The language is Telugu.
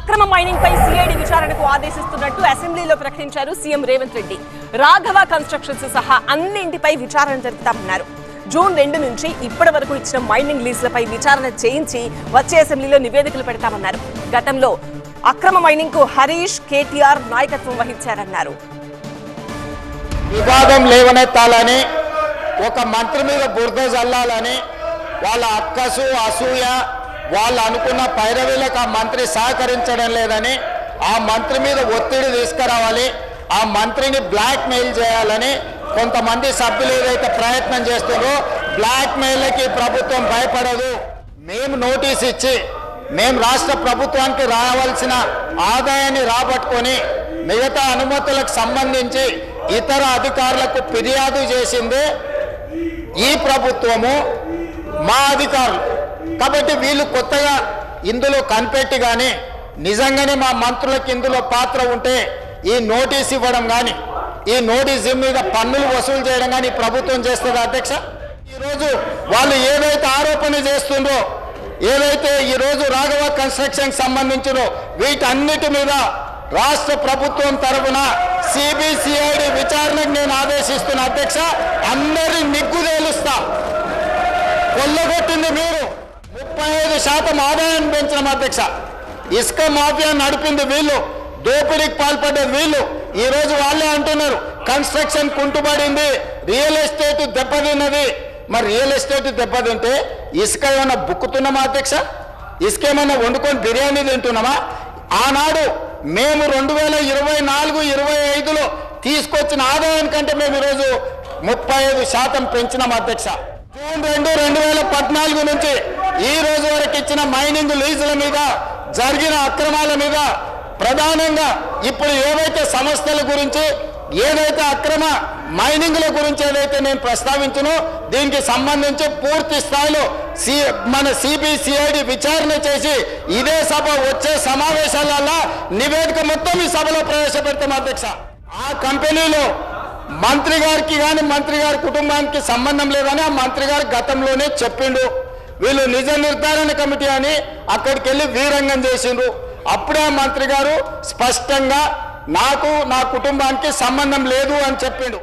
అక్రమ మైనింగ్ పై సిఐడి విచారణకు ఆదేశిస్తున్నట్టు అసెంబ్లీలో ప్రకటించారు సీఎం రేవంత్ రెడ్డి. రాఘవ కన్స్ట్రక్షన్స్ సహా అన్నింటిపై విచారణ జరుపుతామన్నారు. జూన్ 2 నుంచి ఇప్పటి వరకు ఇచ్చిన మైనింగ్ లీజులపై విచారణ చేయించి వచ్చే అసెంబ్లీలో నివేదికలు పెడతామన్నారు. గతంలో అక్రమ మైనింగ్ కు హరీష్, కేటీఆర్ నాయకత్వం వహించారన్నారు. వివాదం లేవనెత్తాలని, ఒక మంత్రి మీద బురద జల్లాలని వాళ్ళ అక్కసు అసూయ, వాళ్ళు అనుకున్న పైరవీలకు ఆ మంత్రి సహకరించడం లేదని, ఆ మంత్రి మీద ఒత్తిడి తీసుకురావాలి, ఆ మంత్రిని బ్లాక్ మెయిల్ చేయాలని కొంతమంది సభ్యులు ఏదైతే ప్రయత్నం చేస్తున్నారో, బ్లాక్ మెయిల్కి ప్రభుత్వం భయపడదు. మేము నోటీస్ ఇచ్చి మేము రాష్ట్ర ప్రభుత్వానికి రావాల్సిన ఆదాయాన్ని రాబట్టుకొని మిగతా అనుమతులకు సంబంధించి ఇతర అధికారులకు ఫిర్యాదు చేసిందే ఈ ప్రభుత్వము, మా అధికారులు. కాబట్టి వీళ్ళు కొత్తగా ఇందులో కనిపెట్టి కానీ నిజంగానే మా మంత్రులకు ఇందులో పాత్ర ఉంటే ఈ నోటీస్ ఇవ్వడం కానీ, ఈ నోటీస్ మీద పన్నులు వసూలు చేయడం కానీ ప్రభుత్వం చేస్తుంది. అధ్యక్ష, ఈరోజు వాళ్ళు ఏదైతే ఆరోపణ చేస్తుండ్రో, ఏదైతే ఈరోజు రాఘవ కన్స్ట్రక్షన్ సంబంధించినో వీటన్నిటి మీద రాష్ట్ర ప్రభుత్వం తరఫున సిబిసిఐడి విచారణకు నేను ఆదేశిస్తున్నా. అధ్యక్ష, అందరి నిగ్గు తేలుస్తా. కొల్లగొట్టింది మీరు, 35% ఆదాయాన్ని పెంచడం. అధ్యక్ష, ఇసుక మాఫియా నడిపింది వీళ్ళు, దోపిడీకి పాల్పడ్డది వీళ్ళు. ఈరోజు వాళ్ళే అంటున్నారు కన్స్ట్రక్షన్ కుంటుపడింది, రియల్ ఎస్టేట్ దెబ్బతిన్నది. మరి రియల్ ఎస్టేట్ దెబ్బతింటే ఇసుక ఏమైనా బుక్కుతున్నామా అధ్యక్ష? ఇసుక ఏమైనా వండుకొని బిర్యానీ తింటున్నామా? ఆనాడు మేము 2024-25లో తీసుకొచ్చిన ఆదాయం కంటే మేము ఈరోజు 35% పెంచినాం. అధ్యక్ష, జూన్ 2, 2014 నుంచి ఈ రోజు వరకు ఇచ్చిన మైనింగ్ లీజుల మీద జరిగిన అక్రమాల మీద ప్రధానంగా ఇప్పుడు ఏవైతే సంస్థల గురించి, ఏదైతే అక్రమ మైనింగ్ల గురించి ఏదైతే నేను ప్రస్తావించునో దీనికి సంబంధించి పూర్తి స్థాయిలో మన సిబిసిఐడి విచారణ చేసి ఇదే సభ వచ్చే సమావేశాలలో నివేదిక మొత్తం ఈ సభలో ప్రవేశపెడతాం. అధ్యక్ష, ఆ కంపెనీలో మంత్రి గారికి కానీ మంత్రి గారి కుటుంబానికి సంబంధం లేదని ఆ మంత్రి గారు గతంలోనే చెప్పిండు. వీళ్ళు నిజ నిర్ధారణ కమిటీ అని అక్కడికి వెళ్ళి వీరంగం చేసిండ్రు. అప్పుడే మంత్రి గారు స్పష్టంగా నాకు నా కుటుంబానికి సంబంధం లేదు అని చెప్పిండు.